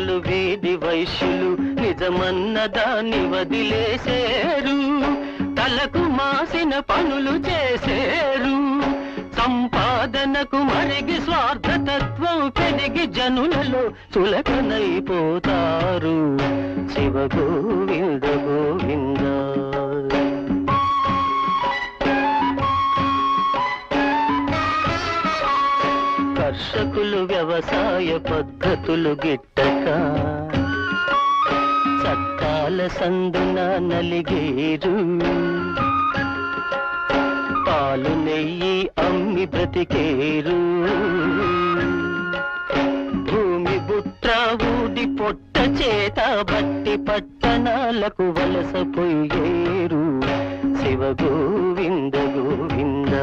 వర్తకులు వీధి వైశ్యులు నిజమన్న దాన్ని వదిలేసేరు, తలకు మాసిన పనులు చేసేరు. సంపాదనకు మరిగి స్వార్థతత్వం పెరిగి జనులలో చులకనైపోతారు. శివ గోవింద గోవింద. కర్షకులు వ్యవసాయ పద్ధతులు గిట్టక చట్టాల సందున నలిగేరు, పాలు నెయ్యి అమ్మి బ్రతికేరు. భూమి బుట్ర ఊడి పొట్ట చేత బట్టి పట్టణాలకు వలసపోయేరు. శివ గోవింద గోవింద.